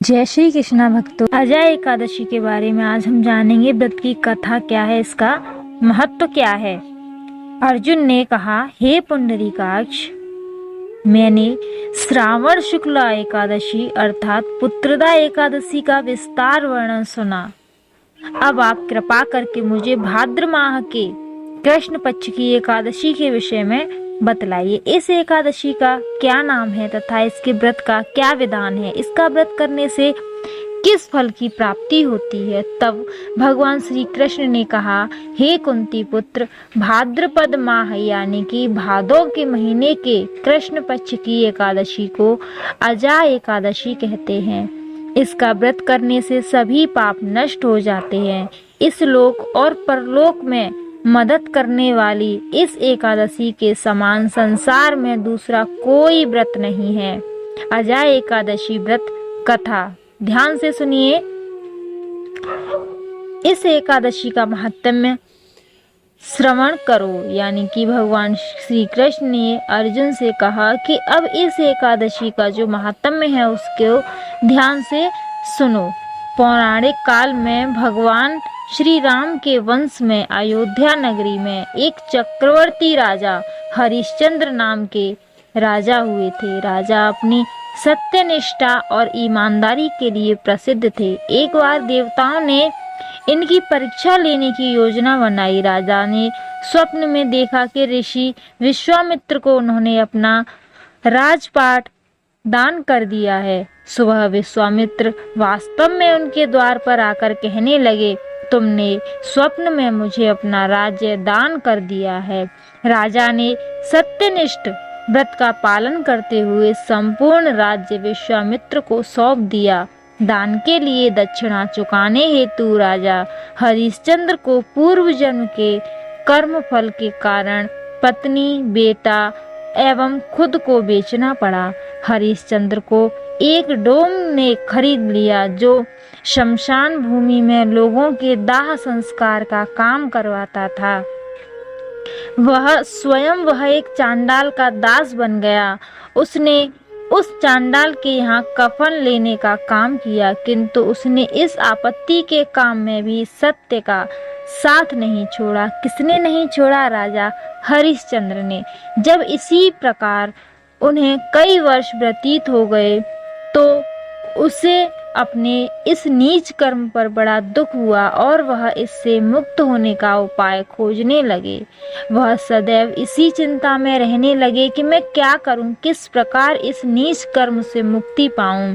जय श्री कृष्णा भक्तों, अजय एकादशी के बारे में आज हम जानेंगे। व्रत की कथा क्या है, इसका महत्व क्या है। अर्जुन ने कहा, हे पुंडरीकाक्ष, मैंने श्रावण शुक्ल एकादशी अर्थात पुत्रदा एकादशी का विस्तार वर्णन सुना। अब आप कृपा करके मुझे भाद्र माह के कृष्ण पक्ष की एकादशी के विषय में बतलाइए। इस एकादशी का क्या नाम है तथा इसके व्रत का क्या विधान है, इसका व्रत करने से किस फल की प्राप्ति होती है। तब भगवान श्री कृष्ण ने कहा, हे कुंती पुत्र, भाद्रपद माह यानी कि भादों के महीने के कृष्ण पक्ष की एकादशी को अजा एकादशी कहते हैं। इसका व्रत करने से सभी पाप नष्ट हो जाते हैं। इस लोक और परलोक में मदद करने वाली इस एकादशी के समान संसार में दूसरा कोई व्रत नहीं है। अजा एकादशी व्रत कथा ध्यान से सुनिए। इस एकादशी का महात्म्य श्रवण करो, यानी कि भगवान श्री कृष्ण ने अर्जुन से कहा कि अब इस एकादशी का जो महात्म्य है उसको ध्यान से सुनो। पौराणिक काल में भगवान श्री राम के वंश में अयोध्या नगरी में एक चक्रवर्ती राजा हरिश्चंद्र नाम के राजा हुए थे। राजा अपनी सत्यनिष्ठा और ईमानदारी के लिए प्रसिद्ध थे। एक बार देवताओं ने इनकी परीक्षा लेने की योजना बनाई। राजा ने स्वप्न में देखा कि ऋषि विश्वामित्र को उन्होंने अपना राजपाट दान कर दिया है। सुबह विश्वामित्र वास्तव में उनके द्वार पर आकर कहने लगे, तुमने स्वप्न में मुझे अपना राज्य दान कर दिया है। राजा ने सत्यनिष्ठ व्रत का पालन करते हुए संपूर्ण राज्य विश्वामित्र को सौंप दिया। दान के लिए दक्षिणा चुकाने हेतु राजा हरिश्चंद्र को पूर्व जन्म के कर्म फल के कारण पत्नी, बेटा एवं खुद को बेचना पड़ा। हरिश्चंद्र को एक डोम ने खरीद लिया जो शमशान भूमि में लोगों के दाह संस्कार का काम करवाता था। वह एक चांडाल का दास बन गया। उसने उस चांडाल के यहाँ कफन लेने का काम किया, किंतु उसने इस आपत्ति के काम में भी सत्य का साथ नहीं छोड़ा। किसने नहीं छोड़ा? राजा हरिश्चंद्र ने। जब इसी प्रकार उन्हें कई वर्ष व्यतीत हो गए तो उसे अपने इस नीच कर्म पर बड़ा दुख हुआ और वह इससे मुक्त होने का उपाय खोजने लगे। वह सदैव इसी चिंता में रहने लगे कि मैं क्या करूं, किस प्रकार इस नीच कर्म से मुक्ति पाऊं।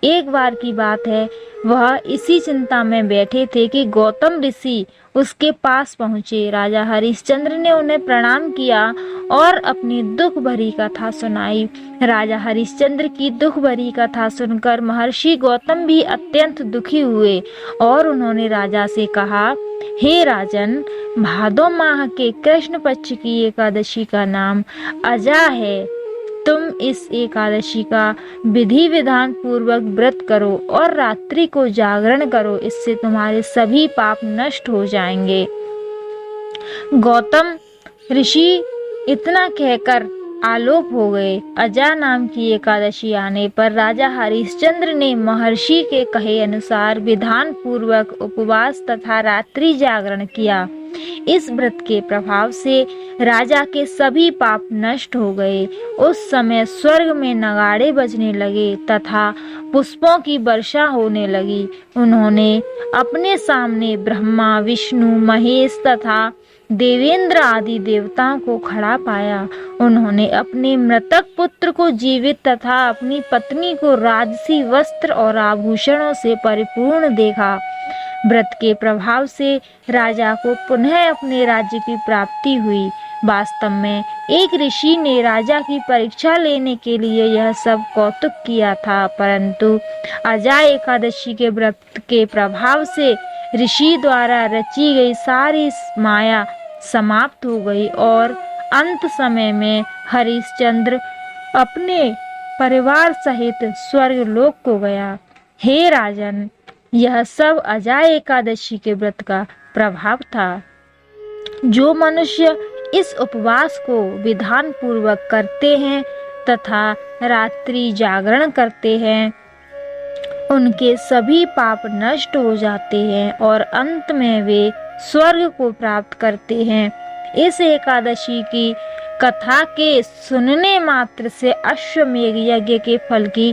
एक बार की बात है, वह इसी चिंता में बैठे थे कि गौतम ऋषि उसके पास पहुँचे। राजा हरिश्चंद्र ने उन्हें प्रणाम किया और अपनी दुख भरी कथा सुनाई। राजा हरिश्चंद्र की दुख भरी कथा सुनकर महर्षि गौतम भी अत्यंत दुखी हुए और उन्होंने राजा से कहा, हे राजन, भादो माह के कृष्ण पक्ष की एकादशी का नाम अजा है। तुम इस एकादशी का विधि विधान पूर्वक व्रत करो और रात्रि को जागरण करो, इससे तुम्हारे सभी पाप नष्ट हो जाएंगे। गौतम ऋषि इतना कहकर आलोप हो गए। अजा नाम की एकादशी आने पर राजा हरिश्चंद्र ने महर्षि के कहे अनुसार विधान पूर्वक उपवास तथा रात्रि जागरण किया। इस व्रत के प्रभाव से राजा के सभी पाप नष्ट हो गए। उस समय स्वर्ग में नगाड़े बजने लगे तथा पुष्पों की वर्षा होने लगी। उन्होंने अपने सामने ब्रह्मा, विष्णु, महेश तथा देवेंद्र आदि देवताओं को खड़ा पाया। उन्होंने अपने मृतक पुत्र को जीवित तथा अपनी पत्नी को राजसी वस्त्र और आभूषणों से परिपूर्ण देखा। व्रत के प्रभाव से राजा को पुनः अपने राज्य की प्राप्ति हुई। वास्तव में एक ऋषि ने राजा की परीक्षा लेने के लिए यह सब कौतुक किया था, परंतु अजा एकादशी के व्रत के प्रभाव से ऋषि द्वारा रची गई सारी माया समाप्त हो गई और अंत समय में हरिश्चंद्र अपने परिवार सहित स्वर्ग लोक को गया। हे राजन, यह सब अजा एकादशी के व्रत का प्रभाव था। जो मनुष्य इस उपवास को विधान पूर्वक करते हैं तथा रात्रि जागरण करते हैं, उनके सभी पाप नष्ट हो जाते हैं और अंत में वे स्वर्ग को प्राप्त करते हैं। इस एकादशी की कथा के सुनने मात्र से अश्वमेध यज्ञ के फल की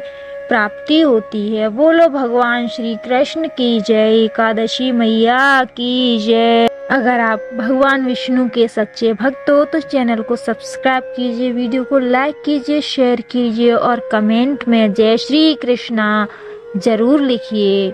प्राप्ति होती है। बोलो भगवान श्री कृष्ण की जय, एकादशी मैया की जय। अगर आप भगवान विष्णु के सच्चे भक्त हो तो चैनल को सब्सक्राइब कीजिए, वीडियो को लाइक कीजिए, शेयर कीजिए और कमेंट में जय श्री कृष्णा जरूर लिखिए।